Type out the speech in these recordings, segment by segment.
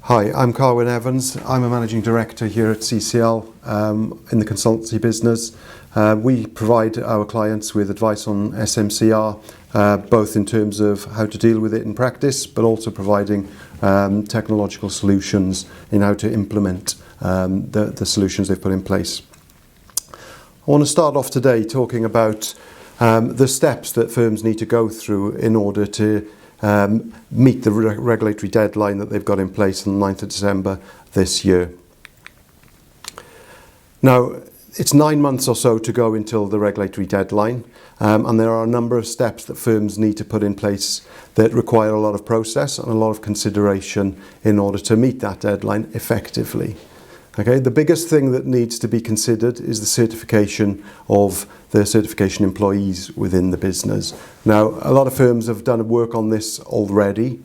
Hi, I'm Carwyn Evans. I'm a Managing Director here at CCL in the consultancy business. We provide our clients with advice on SM&CR, both in terms of how to deal with it in practice, but also providing technological solutions in how to implement the solutions they've put in place. I want to start off today talking about the steps that firms need to go through in order to meet the regulatory deadline that they've got in place on the 9th of December this year. Now, it's 9 months or so to go until the regulatory deadline, and there are a number of steps that firms need to put in place that require a lot of process and a lot of consideration in order to meet that deadline effectively. Okay, the biggest thing that needs to be considered is the certification of the certification employees within the business. Now, a lot of firms have done work on this already,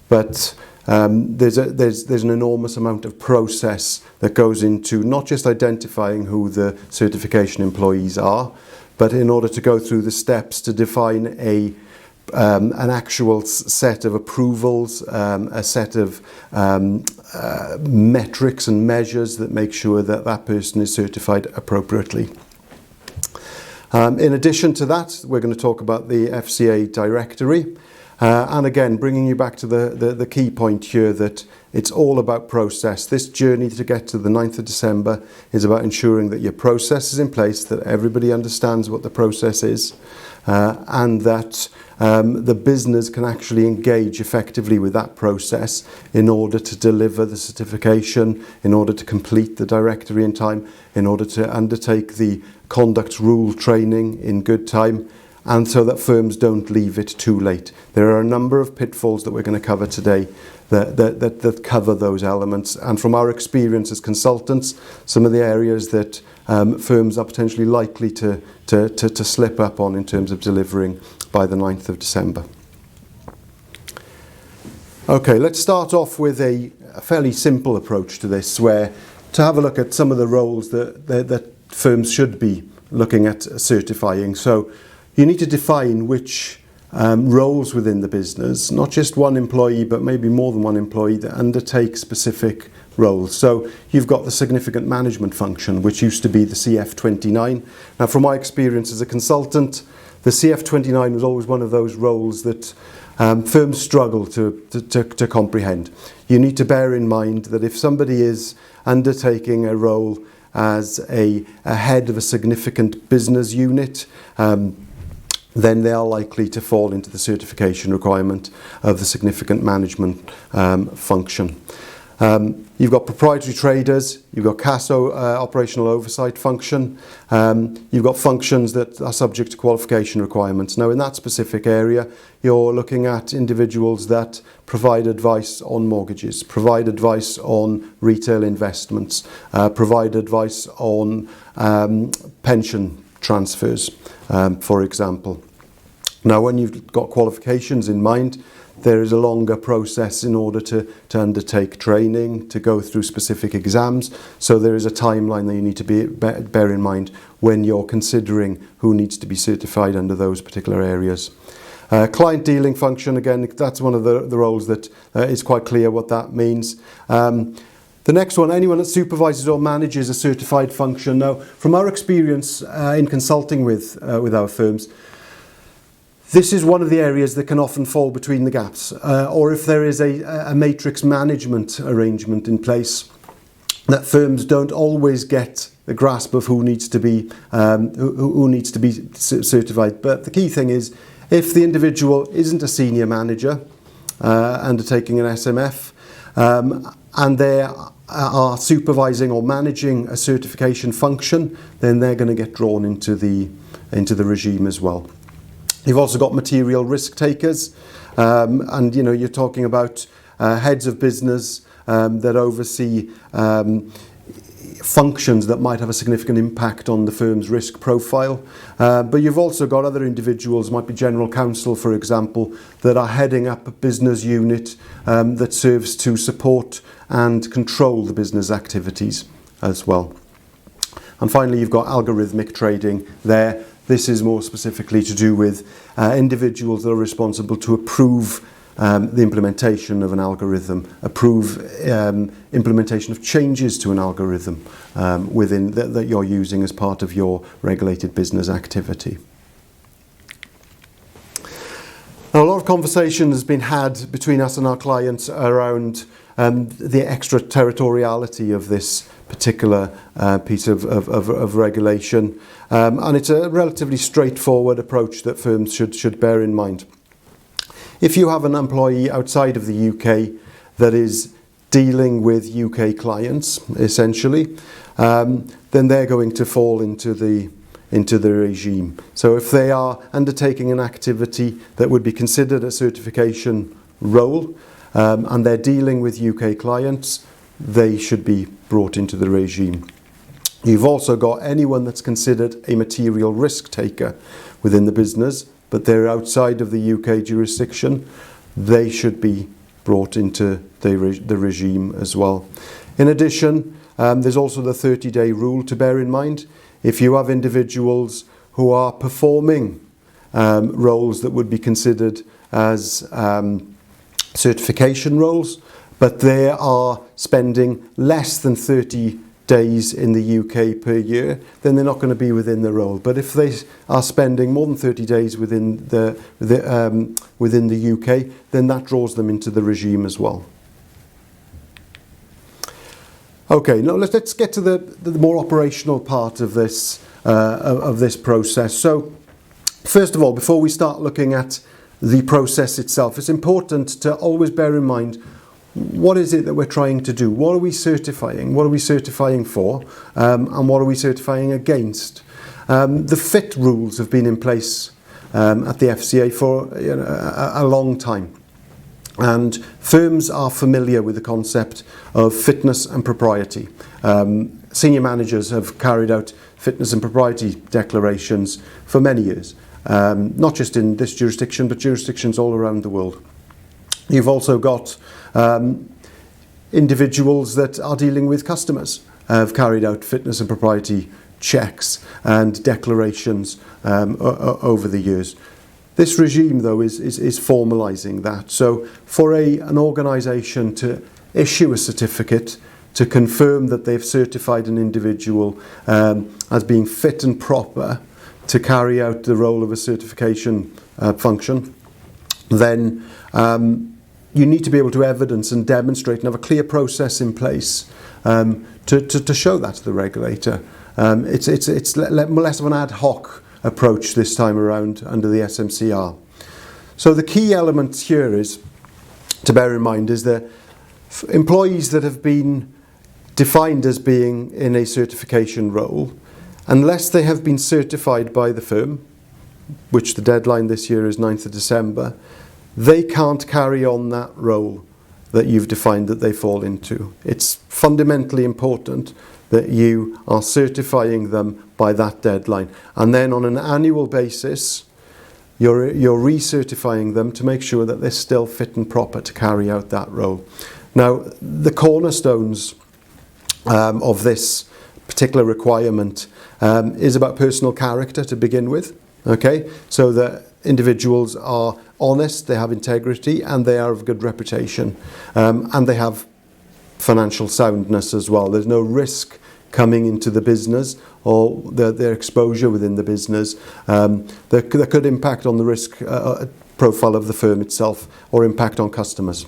but there's an enormous amount of process that goes into not just identifying who the certification employees are, but in order to go through the steps to define an actual set of approvals, a set of metrics and measures that make sure that that person is certified appropriately. In addition to that, we're going to talk about the FCA Directory, and again bringing you back to the key point here that it's all about process. This journey to get to the 9th of December is about ensuring that your process is in place, that everybody understands what the process is, and that the business can actually engage effectively with that process in order to deliver the certification, in order to complete the directory in time, in order to undertake the conduct rule training in good time, and so that firms don't leave it too late. There are a number of pitfalls that we're going to cover today that cover those elements, and from our experience as consultants, some of the areas that firms are potentially likely to slip up on in terms of delivering by the 9th of December. Okay, let's start off with a fairly simple approach to this, where to have a look at some of the roles that firms should be looking at certifying. So you need to define which roles within the business, not just one employee, but maybe more than one employee, that undertake specific roles. So you've got the significant management function, which used to be the CF29. Now, from my experience as a consultant, the CF29 was always one of those roles that firms struggle to comprehend. You need to bear in mind that if somebody is undertaking a role as a head of a significant business unit, then they are likely to fall into the certification requirement of the significant management function. You've got proprietary traders, you've got CASO operational oversight function, you've got functions that are subject to qualification requirements. Now, in that specific area, you're looking at individuals that provide advice on mortgages, provide advice on retail investments, provide advice on pension transfers, for example. Now, when you've got qualifications in mind, there is a longer process in order to undertake training, to go through specific exams. So there is a timeline that you need to bear in mind when you're considering who needs to be certified under those particular areas. Client dealing function, again, that's one of the roles that is quite clear what that means. The next one, anyone that supervises or manages a certified function. Now, from our experience in consulting with our firms, this is one of the areas that can often fall between the gaps, or if there is a matrix management arrangement in place, that firms don't always get the grasp of who needs to be certified. But the key thing is, if the individual isn't a senior manager undertaking an SMF, and they are supervising or managing a certification function, then they're going to get drawn into the regime as well. You've also got material risk takers, and you're talking about heads of business that oversee functions that might have a significant impact on the firm's risk profile. But you've also got other individuals, might be general counsel, for example, that are heading up a business unit that serves to support and control the business activities as well. And finally, you've got algorithmic trading there. This is more specifically to do with individuals that are responsible to approve the implementation of an algorithm, approve implementation of changes to an algorithm within that you're using as part of your regulated business activity. Now, a lot of conversation has been had between us and our clients around the extraterritoriality of this particular piece of regulation, and it's a relatively straightforward approach that firms should bear in mind. If you have an employee outside of the UK that is dealing with UK clients, essentially, then they're going to fall into the regime. So if they are undertaking an activity that would be considered a certification role, and they're dealing with UK clients, they should be brought into the regime. You've also got anyone that's considered a material risk taker within the business, but they're outside of the UK jurisdiction, they should be brought into the regime as well. In addition, there's also the 30-day rule to bear in mind. If you have individuals who are performing roles that would be considered as certification roles, but they are spending less than 30 days in the UK per year, then they're not going to be within the role. But if they are spending more than 30 days within the UK, then that draws them into the regime as well. Okay, now let's get to the more operational part of this process. So, first of all, before we start looking at the process itself, it's important to always bear in mind, what is it that we're trying to do? What are we certifying? What are we certifying for? And what are we certifying against? The FIT rules have been in place at the FCA for a long time. And firms are familiar with the concept of fitness and propriety. Senior managers have carried out fitness and propriety declarations for many years, not just in this jurisdiction, but jurisdictions all around the world. You've also got individuals that are dealing with customers, have carried out fitness and propriety checks and declarations over the years. This regime, though, is formalising that. So for an organisation to issue a certificate to confirm that they've certified an individual as being fit and proper to carry out the role of a certification function, then you need to be able to evidence and demonstrate and have a clear process in place to show that to the regulator. It's less of an ad hoc approach this time around under the SM&CR. So the key element here is to bear in mind is that employees that have been defined as being in a certification role, unless they have been certified by the firm, which the deadline this year is 9th of December, they can't carry on that role that you've defined that they fall into. It's fundamentally important that you are certifying them by that deadline. And then on an annual basis, you're recertifying them to make sure that they're still fit and proper to carry out that role. Now, the cornerstones of this particular requirement is about personal character to begin with. Okay, so that individuals are honest, they have integrity, and they are of good reputation, and they have financial soundness as well. There's no risk coming into the business or their exposure within the business that could impact on the risk profile of the firm itself or impact on customers.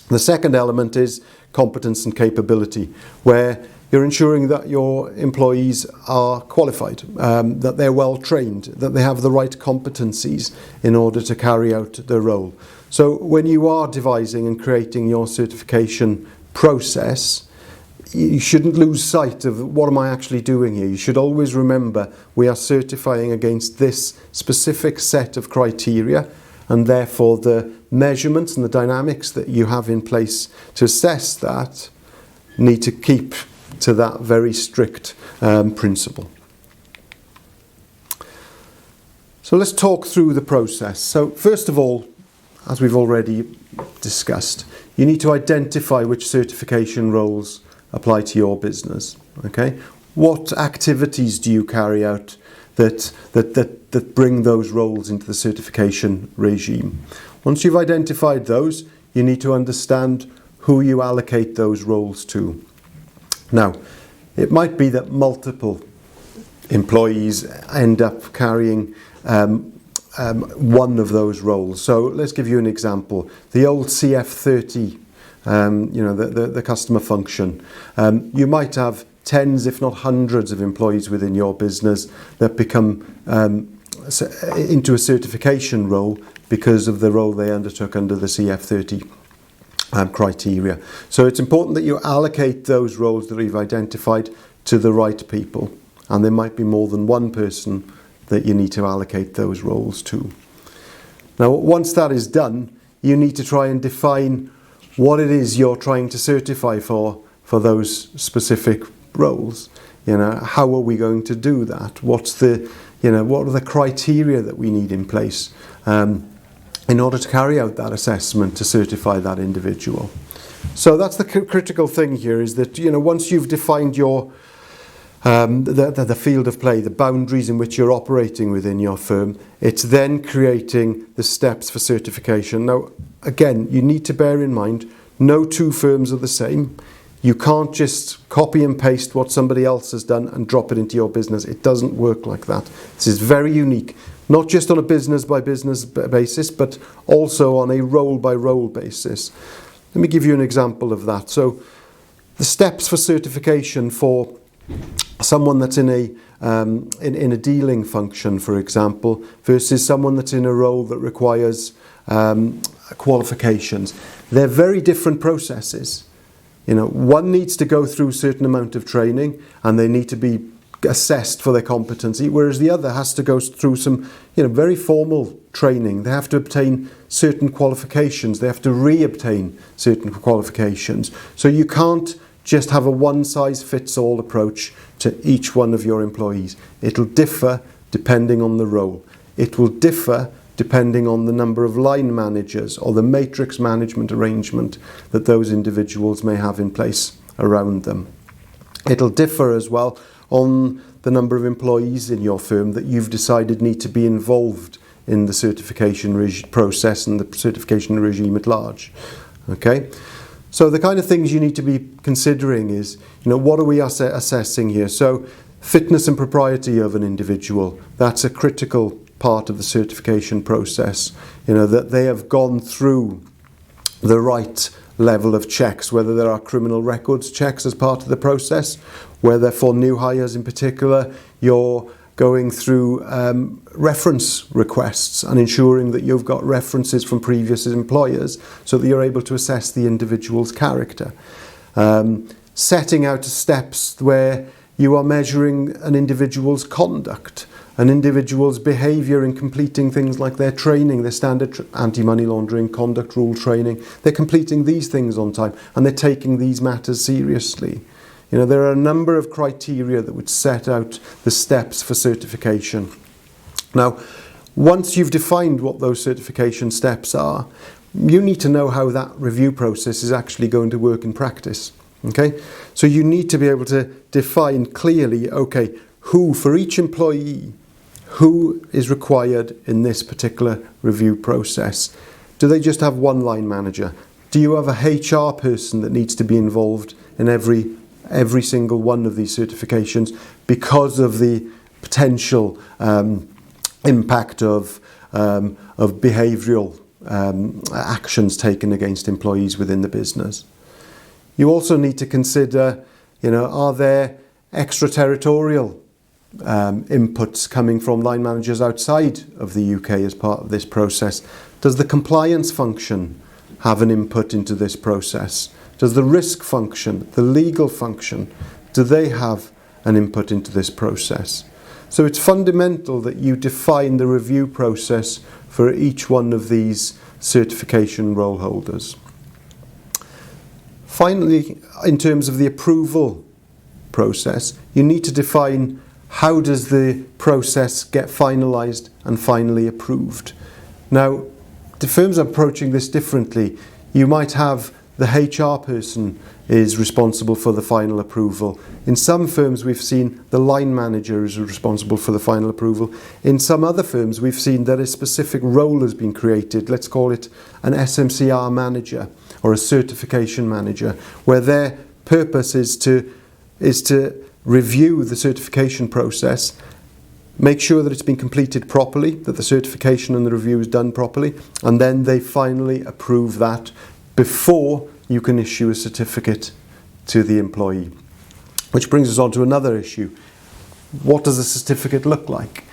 The second element is competence and capability, where you're ensuring that your employees are qualified, that they're well trained, that they have the right competencies in order to carry out their role. So when you are devising and creating your certification process, you shouldn't lose sight of what am I actually doing here. You should always remember we are certifying against this specific set of criteria, and therefore the measurements and the dynamics that you have in place to assess that need to keep to that very strict principle. So let's talk through the process. So first of all, as we've already discussed, you need to identify which certification roles apply to your business. Okay, what activities do you carry out that bring those roles into the certification regime? Once you've identified those, you need to understand who you allocate those roles to. Now, it might be that multiple employees end up carrying one of those roles. So let's give you an example. The old CF30, the customer function. You might have tens, if not hundreds, of employees within your business that become into a certification role because of the role they undertook under the CF30 criteria. So it's important that you allocate those roles that you've identified to the right people, and there might be more than one person that you need to allocate those roles to. Now, once that is done, you need to try and define what it is you're trying to certify for those specific roles. How are we going to do that? What are the criteria that we need in place in order to carry out that assessment to certify that individual? So that's the critical thing here, is that once you've defined your the field of play, the boundaries in which you're operating within your firm, it's then creating the steps for certification. Now, again, you need to bear in mind, no two firms are the same. You can't just copy and paste what somebody else has done and drop it into your business. It doesn't work like that. This is very unique, not just on a business by business basis, but also on a role by role basis. Let me give you an example of that. So the steps for certification for someone that's in a dealing function, for example, versus someone that's in a role that requires qualifications. They're very different processes. One needs to go through a certain amount of training and they need to be assessed for their competency, whereas the other has to go through some very formal training. They have to obtain certain qualifications. They have to re-obtain certain qualifications. So you can't just have a one-size-fits-all approach to each one of your employees. It'll differ depending on the role. It will differ depending on the number of line managers or the matrix management arrangement that those individuals may have in place around them. It'll differ as well on the number of employees in your firm that you've decided need to be involved in the certification process and the certification regime at large. Okay? So the kind of things you need to be considering is, what are we assessing here? So fitness and propriety of an individual, that's a critical part of the certification process, that they have gone through the right level of checks, whether there are criminal records checks as part of the process, whether for new hires in particular, you're going through reference requests and ensuring that you've got references from previous employers so that you're able to assess the individual's character. Setting out steps where you are measuring an individual's conduct, an individual's behaviour in completing things like their training, their standard anti-money laundering, conduct rule training. They're completing these things on time and they're taking these matters seriously. There are a number of criteria that would set out the steps for certification. Now, once you've defined what those certification steps are, you need to know how that review process is actually going to work in practice. Okay? So you need to be able to define clearly, okay, who for each employee, who is required in this particular review process. Do they just have one line manager? Do you have a HR person that needs to be involved in every single one of these certifications because of the potential impact of behavioural actions taken against employees within the business? You also need to consider, are there extraterritorial inputs coming from line managers outside of the UK as part of this process? Does the compliance function have an input into this process? Does the risk function, the legal function, do they have an input into this process? So it's fundamental that you define the review process for each one of these certification role holders. Finally, in terms of the approval process, you need to define how does the process get finalised and finally approved. Now, the firms are approaching this differently. You might have the HR person is responsible for the final approval. In some firms we've seen the line manager is responsible for the final approval. In some other firms we've seen that a specific role has been created. Let's call it an SM&CR manager or a certification manager, where their purpose is to review the certification process, make sure that it's been completed properly, that the certification and the review is done properly, and then they finally approve that before you can issue a certificate to the employee. Which brings us on to another issue. What does a certificate look like?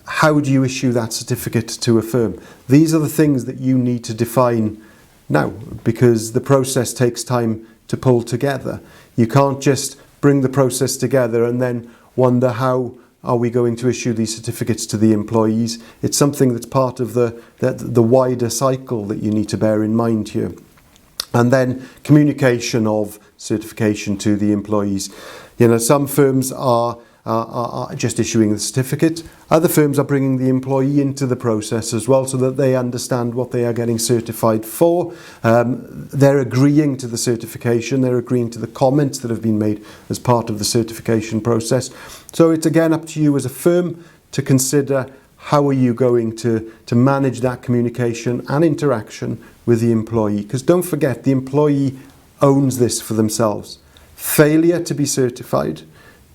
How do you issue that certificate to a firm? These are the things that you need to define now, because the process takes time to pull together. You can't just bring the process together and then wonder how are we going to issue these certificates to the employees. It's something that's part of the wider cycle that you need to bear in mind here. And then communication of certification to the employees. You know, some firms are just issuing the certificate. Other firms are bringing the employee into the process as well, so that they understand what they are getting certified for. They're agreeing to the certification. They're agreeing to the comments that have been made as part of the certification process. So it's again up to you as a firm to consider how are you going to manage that communication and interaction with the employee. Because don't forget, the employee owns this for themselves. Failure to be certified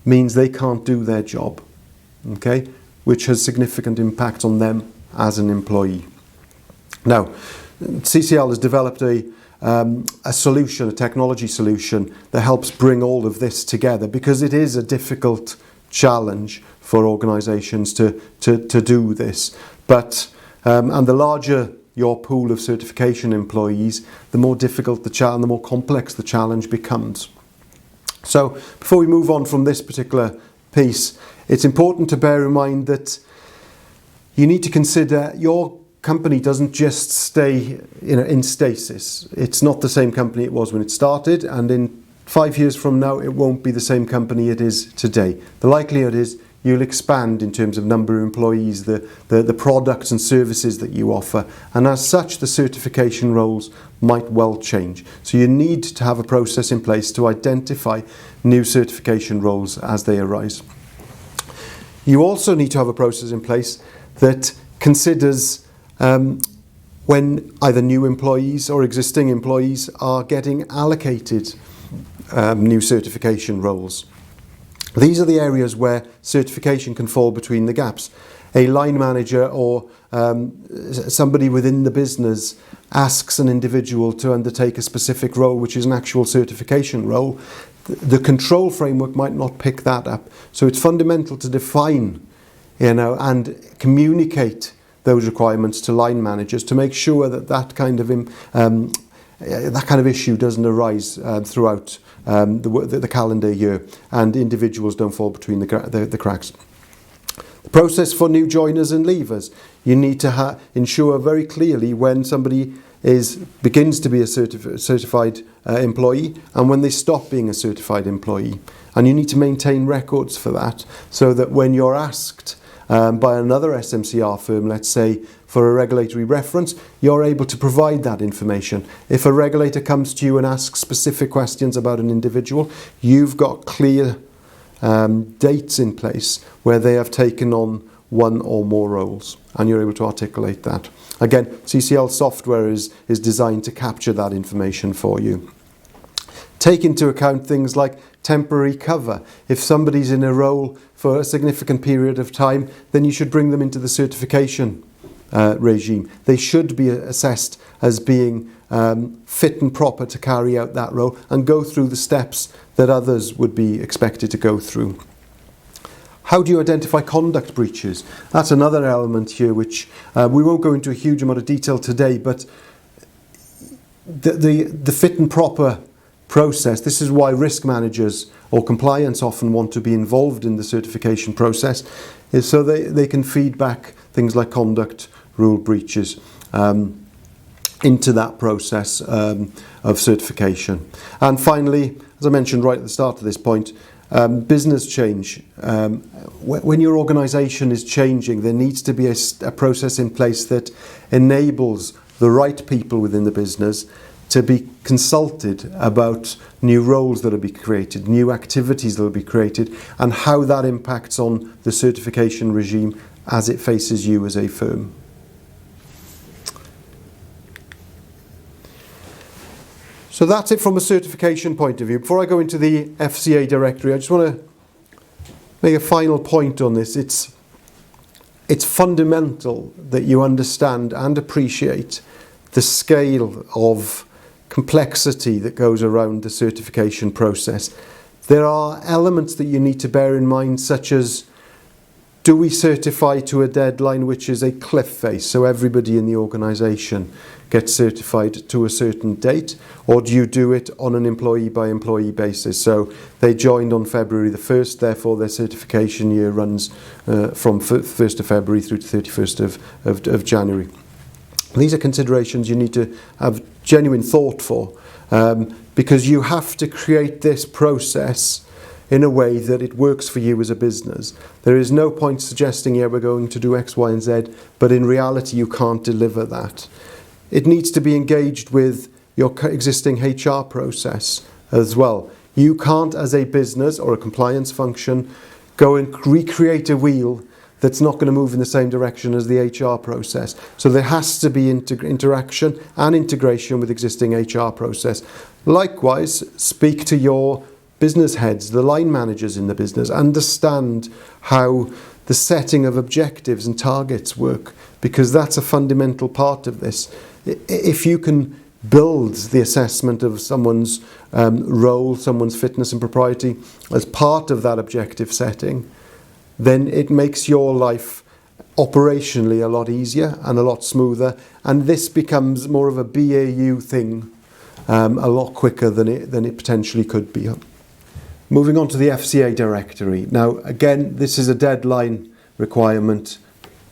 means they can't do their job, okay, which has significant impact on them as an employee. Now, CCL has developed a solution, a technology solution that helps bring all of this together, because it is a difficult challenge for organisations to do this. But and the larger your pool of certification employees, the more difficult the challenge, the more complex the challenge becomes. So before we move on from this particular piece, it's important to bear in mind that you need to consider your company doesn't just stay in stasis. It's not the same company it was when it started, and in 5 years from now it won't be the same company it is today. The likelihood is you'll expand in terms of number of employees, the products and services that you offer, and as such the certification roles might well change. So you need to have a process in place to identify new certification roles as they arise. You also need to have a process in place that considers when either new employees or existing employees are getting allocated new certification roles. These are the areas where certification can fall between the gaps. A line manager or somebody within the business asks an individual to undertake a specific role, which is an actual certification role. The control framework might not pick that up. So it's fundamental to define, and communicate those requirements to line managers to make sure that that kind of issue doesn't arise throughout the calendar year, and individuals don't fall between the cracks. The process for new joiners and leavers. You need to ensure very clearly when somebody begins to be a certified employee and when they stop being a certified employee. And you need to maintain records for that, so that when you're asked by another SM&CR firm, let's say, for a regulatory reference, you're able to provide that information. If a regulator comes to you and asks specific questions about an individual, you've got clear dates in place where they have taken on one or more roles, and you're able to articulate that. Again, CCL software is designed to capture that information for you. Take into account things like temporary cover. If somebody's in a role for a significant period of time, then you should bring them into the certification regime. They should be assessed as being fit and proper to carry out that role and go through the steps that others would be expected to go through. How do you identify conduct breaches? That's another element here which we won't go into a huge amount of detail today, but the fit and proper process, this is why risk managers or compliance often want to be involved in the certification process, is so they can feed back things like conduct rule breaches into that process of certification. And finally, as I mentioned right at the start of this point, business change. When your organisation is changing, there needs to be a process in place that enables the right people within the business to be consulted about new roles that will be created, new activities that will be created, and how that impacts on the certification regime as it faces you as a firm. So that's it from a certification point of view. Before I go into the FCA Directory, I just want to make a final point on this. It's fundamental that you understand and appreciate the scale of complexity that goes around the certification process. There are elements that you need to bear in mind, such as, do we certify to a deadline which is a cliff face, so everybody in the organisation gets certified to a certain date, or do you do it on an employee by employee basis? So they joined on February the 1st, therefore their certification year runs from 1st of February through to 31st of January. These are considerations you need to have genuine thought for, because you have to create this process in a way that it works for you as a business. There is no point suggesting, yeah, we're going to do X, Y, and Z, but in reality you can't deliver that. It needs to be engaged with your existing HR process as well. You can't, as a business or a compliance function, go and recreate a wheel that's not going to move in the same direction as the HR process. So there has to be interaction and integration with existing HR process. Likewise, speak to your business heads, the line managers in the business, understand how the setting of objectives and targets work, because that's a fundamental part of this. If you can build the assessment of someone's role, someone's fitness and propriety as part of that objective setting, then it makes your life operationally a lot easier and a lot smoother, and this becomes more of a BAU thing a lot quicker than it potentially could be. Moving on to the FCA Directory. Now, again, this is a deadline requirement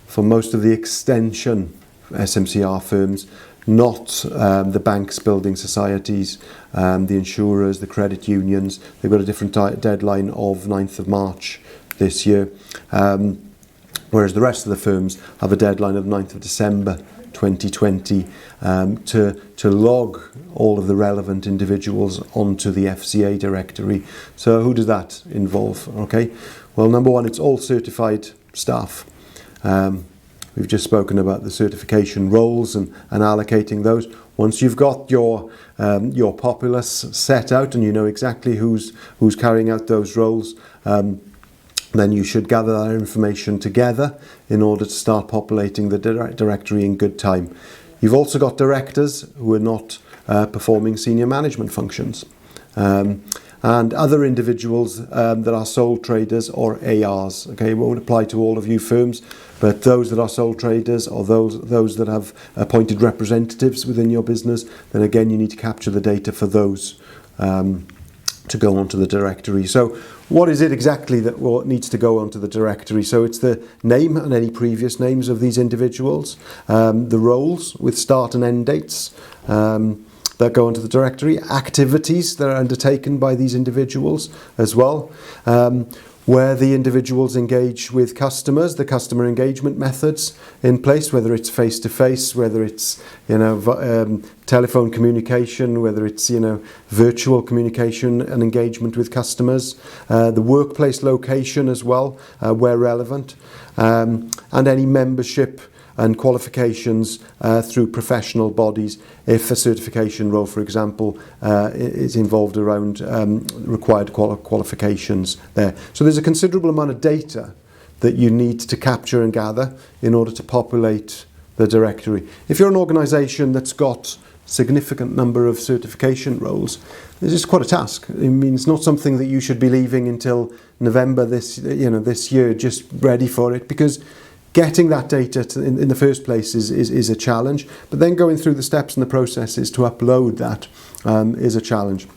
for most of the extension SM&CR firms, not the banks, building societies, the insurers, the credit unions. They've got a different deadline of 9th of March this year, whereas the rest of the firms have a deadline of 9th of December 2020 to log all of the relevant individuals onto the FCA Directory. So who does that involve? Okay, well, number one, it's all certified staff. We've just spoken about the certification roles and allocating those. Once you've got your populace set out and you know exactly who's carrying out those roles, then you should gather that information together in order to start populating the directory in good time. You've also got directors who are not performing senior management functions, and other individuals that are sole traders or ARs. Okay, it won't apply to all of you firms, but those that are sole traders or those that have appointed representatives within your business, then again you need to capture the data for those to go onto the directory. So what is it exactly that what needs to go onto the directory? So it's the name and any previous names of these individuals, the roles with start and end dates that go onto the directory, activities that are undertaken by these individuals as well, where the individuals engage with customers, the customer engagement methods in place, whether it's face-to-face, whether it's telephone communication, whether it's virtual communication and engagement with customers, the workplace location as well, where relevant, and any membership and qualifications through professional bodies, if a certification role, for example, is involved around required qualifications there. So there's a considerable amount of data that you need to capture and gather in order to populate the directory. If you're an organisation that's got significant number of certification roles, this is quite a task. I mean, it's not something that you should be leaving until November this year, just ready for it, because getting that data in the first place is a challenge, but then going through the steps and the processes to upload that is a challenge.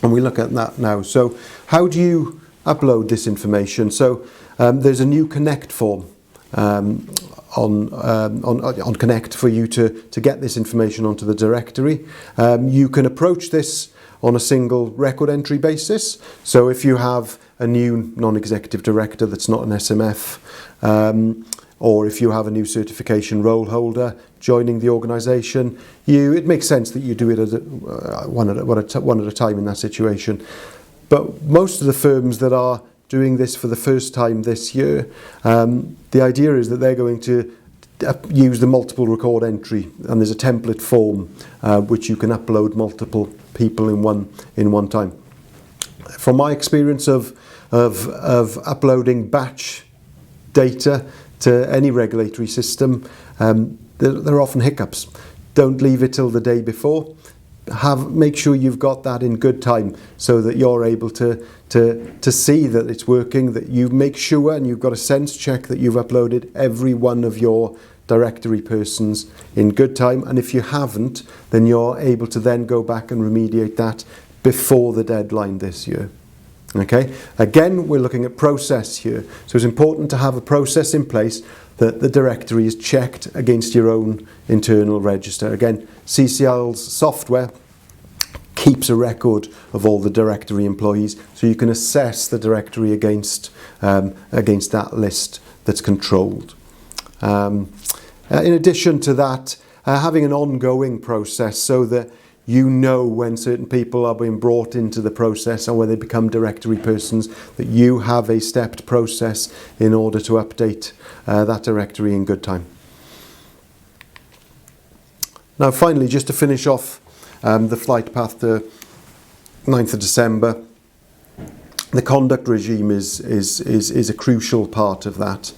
And we look at that now. So how do you upload this information? So there's a new Connect form on Connect for you to get this information onto the directory. You can approach this on a single record entry basis. So if you have a new non-executive director that's not an SMF, or if you have a new certification role holder joining the organisation, it makes sense that you do it as one at a time in that situation. But most of the firms that are doing this for the first time this year, the idea is that they're going to use the multiple record entry, and there's a template form which you can upload multiple people in one time. From my experience of uploading batch data to any regulatory system, there are often hiccups. Don't leave it till the day before. Make sure you've got that in good time so that you're able to see that it's working, that you make sure and you've got a sense check that you've uploaded every one of your directory persons in good time. And if you haven't, then you're able to then go back and remediate that before the deadline this year. Okay, again, we're looking at process here. So it's important to have a process in place that the directory is checked against your own internal register. Again, CCL's software keeps a record of all the directory employees, so you can assess the directory against that list that's controlled. In addition to that, having an ongoing process so that you know when certain people are being brought into the process or when they become directory persons, that you have a stepped process in order to update that directory in good time. Now finally, just to finish off the flight path to 9th of December, the conduct regime is a crucial part of that.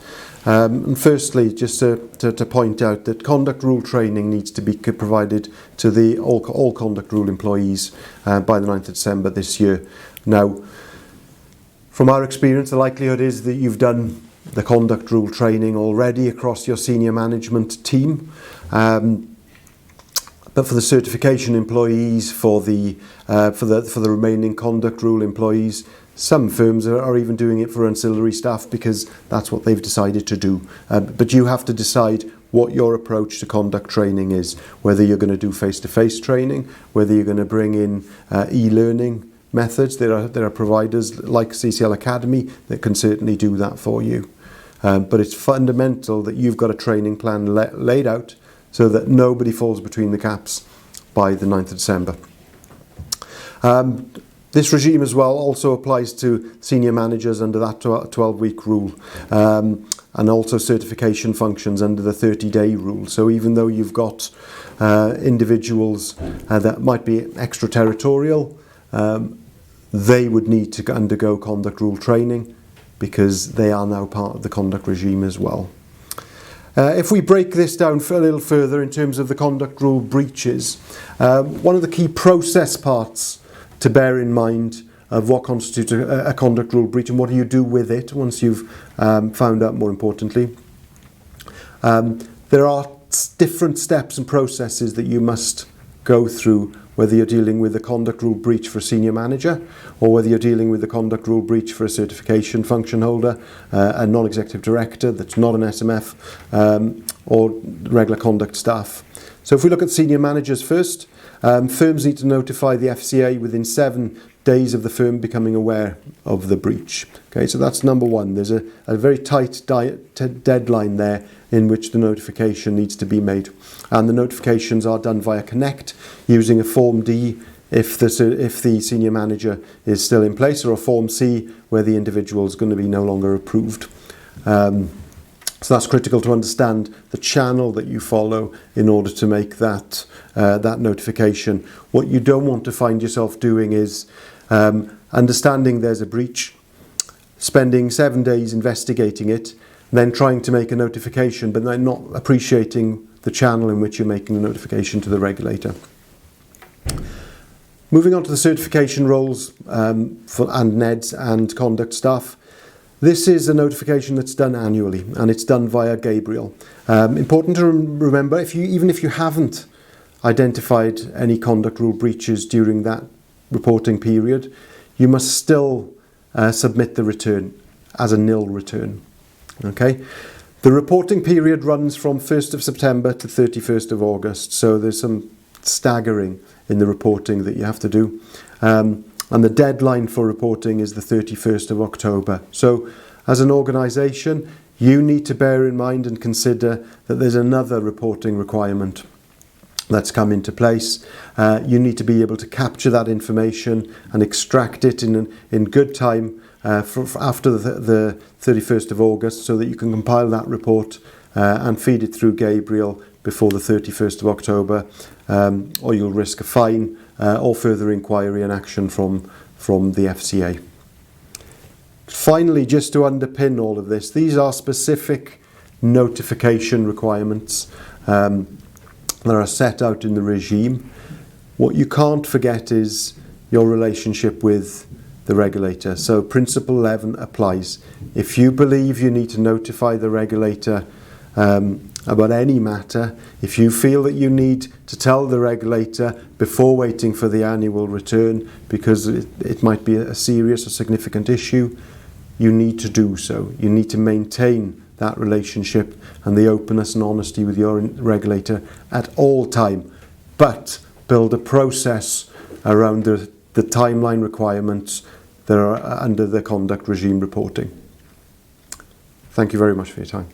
And firstly, just to point out that conduct rule training needs to be provided to all conduct rule employees by the 9th of December this year. Now, from our experience, the likelihood is that you've done the conduct rule training already across your senior management team. But for the certification employees, for the remaining conduct rule employees, some firms are even doing it for ancillary staff because that's what they've decided to do. But you have to decide what your approach to conduct training is, whether you're going to do face-to-face training, whether you're going to bring in e-learning methods. There are providers like CCL Academy that can certainly do that for you. But it's fundamental that you've got a training plan laid out so that nobody falls between the caps by the 9th of December. This regime as well also applies to senior managers under that 12-week rule, and also certification functions under the 30-day rule. So even though you've got individuals that might be extraterritorial, they would need to undergo conduct rule training because they are now part of the conduct regime as well. If we break this down a little further in terms of the conduct rule breaches, one of the key process parts to bear in mind of what constitutes a conduct rule breach and what do you do with it once you've found out, more importantly. There are different steps and processes that you must go through, whether you're dealing with a conduct rule breach for a senior manager or whether you're dealing with a conduct rule breach for a certification function holder, a non-executive director that's not an SMF, or regular conduct staff. So if we look at senior managers first, firms need to notify the FCA within 7 days of the firm becoming aware of the breach. Okay, so that's number one. There's a very tight deadline there in which the notification needs to be made. And the notifications are done via Connect using a Form D if the senior manager is still in place, or a Form C where the individual is going to be no longer approved. So that's critical to understand the channel that you follow in order to make that notification. What you don't want to find yourself doing is understanding there's a breach, spending 7 days investigating it, then trying to make a notification, but then not appreciating the channel in which you're making the notification to the regulator. Moving on to the certification roles and NEDs and conduct staff. This is a notification that's done annually and it's done via Gabriel. Important to remember, even if you haven't identified any conduct rule breaches during that reporting period, you must still submit the return as a nil return. Okay? The reporting period runs from 1st of September to 31st of August, so there's some staggering in the reporting that you have to do. And the deadline for reporting is the 31st of October. So as an organisation, you need to bear in mind and consider that there's another reporting requirement that's come into place. You need to be able to capture that information and extract it in good time after the 31st of August, so that you can compile that report and feed it through Gabriel before the 31st of October, or you'll risk a fine or further inquiry and action from the FCA. Finally, just to underpin all of this, these are specific notification requirements that are set out in the regime. What you can't forget is your relationship with the regulator. So Principle 11 applies. If you believe you need to notify the regulator about any matter, if you feel that you need to tell the regulator before waiting for the annual return because it might be a serious or significant issue, you need to do so. You need to maintain that relationship and the openness and honesty with your regulator at all time, but build a process around the timeline requirements that are under the conduct regime reporting. Thank you very much for your time.